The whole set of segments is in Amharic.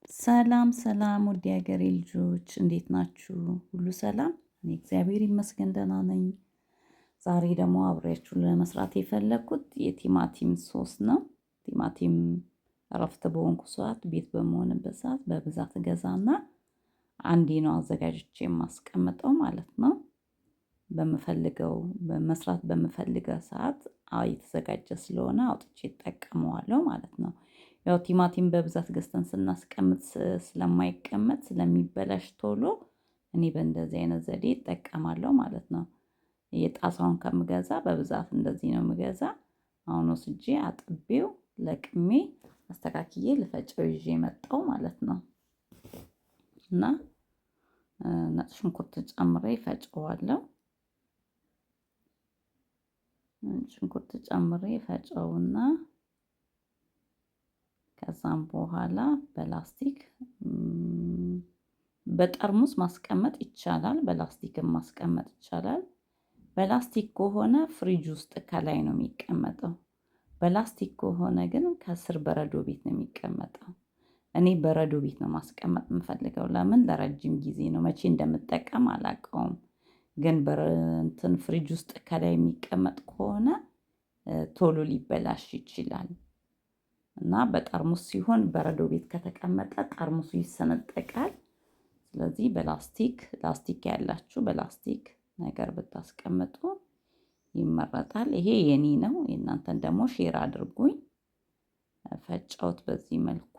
ሰላም ሰላም ውድ የሀገሬ ልጆች እንዴት ናችሁ? ሁሉ ሰላም? እኔ እግዚአብሔር ይመስገን ደህና ነኝ። ዛሬ ደግሞ አብሬያችሁ ለመስራት የፈለኩት የቲማቲም ሶስ ነው። ቲማቲም እረፍት በሆንኩ ሰዓት ቤት በመሆንበት ሰዓት በብዛት እገዛና አንዴ ነው አዘጋጅቼ የማስቀምጠው ማለት ነው። በምፈልገው መስራት በምፈልገው ሰዓት የተዘጋጀ ስለሆነ አውጥቼ እጠቀመዋለሁ ማለት ነው። ያው ቲማቲም በብዛት ገዝተን ስናስቀምጥ ስለማይቀመጥ ስለሚበላሽ ቶሎ እኔ በእንደዚህ አይነት ዘዴ እጠቀማለሁ ማለት ነው። የጣሳውን ከምገዛ በብዛት እንደዚህ ነው የምገዛ። አሁን ወስጄ አጥቤው ለቅሜ አስተካክዬ ልፈጨው ይዤ መጣሁ ማለት ነው። እና ነጭ ሽንኩርት ጨምሬ ፈጨዋለሁ። ሽንኩርት ጨምሬ ፈጨውና ከዛም በኋላ በላስቲክ በጠርሙስ ማስቀመጥ ይቻላል በላስቲክም ማስቀመጥ ይቻላል። በላስቲክ ከሆነ ፍሪጅ ውስጥ ከላይ ነው የሚቀመጠው። በላስቲክ ከሆነ ግን ከስር በረዶ ቤት ነው የሚቀመጠው። እኔ በረዶ ቤት ነው ማስቀመጥ የምፈልገው ለምን ለረጅም ጊዜ ነው መቼ እንደምጠቀም አላውቀውም። ግን እንትን ፍሪጅ ውስጥ ከላይ የሚቀመጥ ከሆነ ቶሎ ሊበላሽ ይችላል። እና በጠርሙስ ሲሆን በረዶ ቤት ከተቀመጠ ጠርሙሱ ይሰነጠቃል። ስለዚህ ላስቲክ ያላችሁ በላስቲክ ነገር ብታስቀምጡ ይመረጣል። ይሄ የኔ ነው የእናንተን ደግሞ ሼር አድርጉኝ። ፈጨሁት በዚህ መልኩ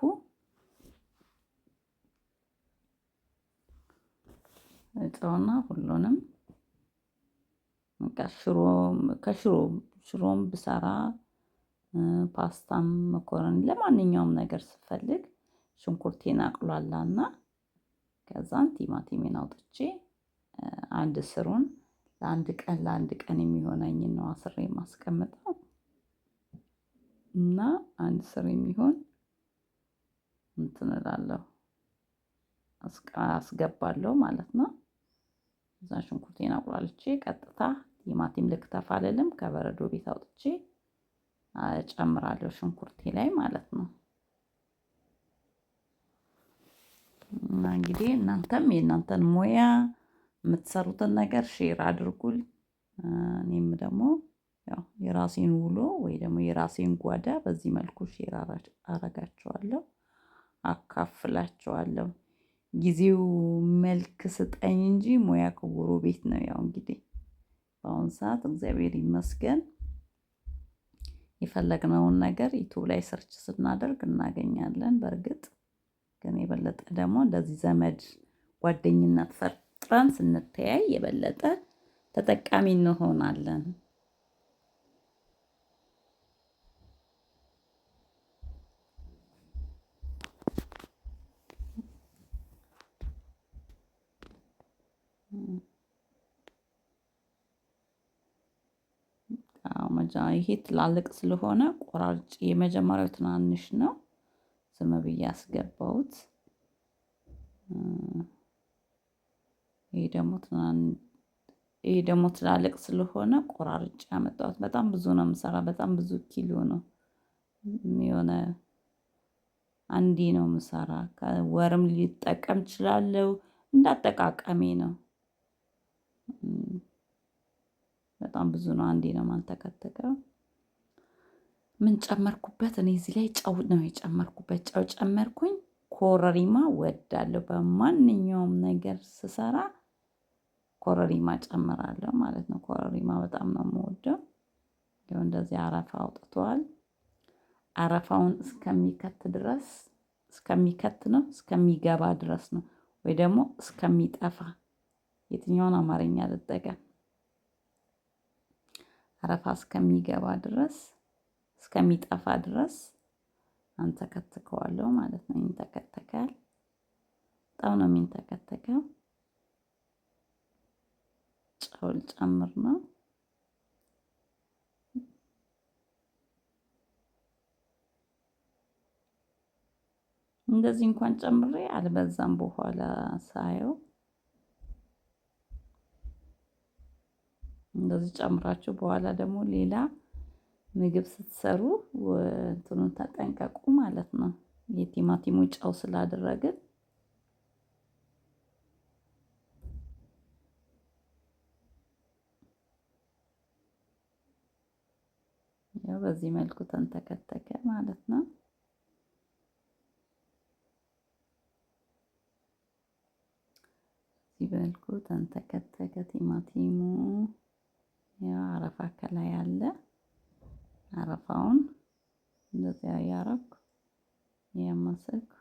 እጨውና ሁሉንም ሽሮም ብሰራ ፓስታም መኮረኒ ለማንኛውም ነገር ስፈልግ ሽንኩርቴን አቁላላና ከዛን ቲማቲሜን አውጥቼ አንድ ስሩን ለአንድ ቀን የሚሆነኝን ነው አስሬ የማስቀምጠው። እና አንድ ስር የሚሆን እንትን እላለሁ አስገባለሁ ማለት ነው። እዛ ሽንኩርቴን አቁላልቼ ቀጥታ ቲማቲም ልክተፍ አልልም ከበረዶ ቤት አውጥቼ እጨምራለሁ ሽንኩርቴ ላይ ማለት ነው። እና እንግዲህ እናንተም የእናንተን ሙያ የምትሰሩትን ነገር ሼር አድርጉኝ። እኔም ደግሞ ያው የራሴን ውሎ ወይ ደግሞ የራሴን ጓዳ በዚህ መልኩ ሼር አደርጋቸዋለሁ አካፍላቸዋለሁ። ጊዜው መልክ ስጠኝ እንጂ ሙያ ከጎረቤት ነው። ያው እንግዲህ በአሁን ሰዓት እግዚአብሔር ይመስገን የፈለግነውን ነገር ዩቲዩብ ላይ ሰርች ስናደርግ እናገኛለን። በርግጥ ግን የበለጠ ደግሞ እንደዚህ ዘመድ ጓደኝነት ፈጥረን ስንተያይ የበለጠ ተጠቃሚ እንሆናለን። ይሄ ትላልቅ ስለሆነ ቆራርጬ የመጀመሪያው ትናንሽ ነው ዝም ብዬ አስገባሁት። ይሄ ደግሞ ትላልቅ ስለሆነ ቆራርጬ አመጣሁት በጣም ብዙ ነው የምሰራው በጣም ብዙ ኪሎ ነው። የሆነ አንዴ ነው የምሰራ ከወርም ልጠቀም እችላለሁ እንደ አጠቃቀሜ ነው። በጣም ብዙ ነው አንዴ ነው የማንተከተከው። ምን ጨመርኩበት እኔ እዚህ ላይ ጨው ነው የጨመርኩበት ጨው ጨመርኩኝ። ኮረሪማ እወዳለሁ በማንኛውም ነገር ስሰራ ኮረሪማ እጨምራለሁ ማለት ነው። ኮረሪማ በጣም ነው የምወደው። ይኸው እንደዚህ አረፋ አውጥቷል። አረፋውን እስከሚከት ነው እስከሚገባ ድረስ ነው ወይ ደግሞ እስከሚጠፋ የትኛውን አማርኛ ልጠቀም? አረፋ እስከሚገባ ድረስ እስከሚጠፋ ድረስ አንተከትከዋለሁ ማለት ነው። ይንተከተካል በጣም ነው የሚንተከተከው። ጨው ልጨምር ነው። እንደዚህ እንኳን ጨምሬ አልበዛም በኋላ ሳየው እንደዚህ ጨምራችሁ በኋላ ደግሞ ሌላ ምግብ ስትሰሩ እንትኑን ተጠንቀቁ ማለት ነው። የቲማቲሙ ጨው ስላደረግን ያው በዚህ መልኩ ተንተከተከ ማለት ነው። በዚህ መልኩ ተንተከተከ ቲማቲሙ። ያው አረፋ ከላይ አለ። አረፋውን እንደዚያ ያረኩ ያማሰልኩ።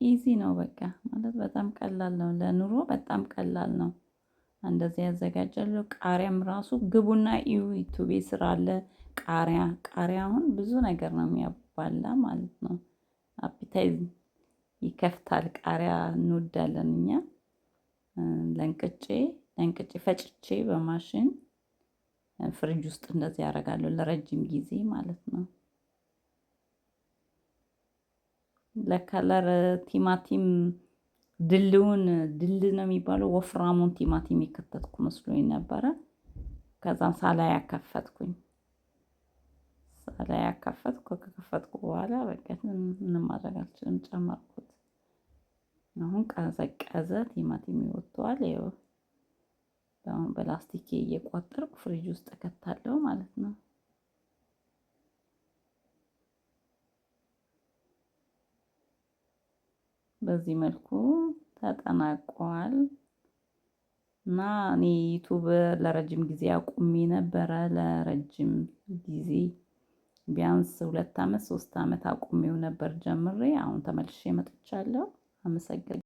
ኢዚ ነው በቃ ማለት በጣም ቀላል ነው። ለኑሮ በጣም ቀላል ነው። እንደዚህ ያዘጋጃለሁ። ቃሪያም ራሱ ግቡና እዩ ዩቲዩብ ስራ አለ። ቃሪያ አሁን ብዙ ነገር ነው የሚያባላ ማለት ነው። አፒታይዝ ይከፍታል። ቃሪያ እንወዳለን እኛ። ለንቅጬ ፈጭቼ በማሽን ፍሪጅ ውስጥ እንደዚህ አደርጋለሁ ለረጅም ጊዜ ማለት ነው። ለከለር ቲማቲም ድልውን ድል ነው የሚባለው ወፍራሙን ቲማቲም የከተትኩ መስሎኝ ነበረ። ከዛም ሳላይ ያከፈትኩኝ ከከፈትኩ በኋላ በቃ ምንም ማድረግ አልችልም ጨመርኩት። አሁን ቀዘቀዘ ቲማቲም ወጥቷል። ይኸው አሁን በላስቲኬ እየቋጠርኩ ፍሪጅ ውስጥ እከታለሁ ማለት ነው። በዚህ መልኩ ተጠናቋል። እና እኔ ዩቲዩብ ለረጅም ጊዜ አቁሜ ነበረ። ለረጅም ጊዜ ቢያንስ 2 አመት 3 አመት አቁሜው ነበር ጀምሬ። አሁን ተመልሼ መጥቻለሁ። አመሰግናለሁ።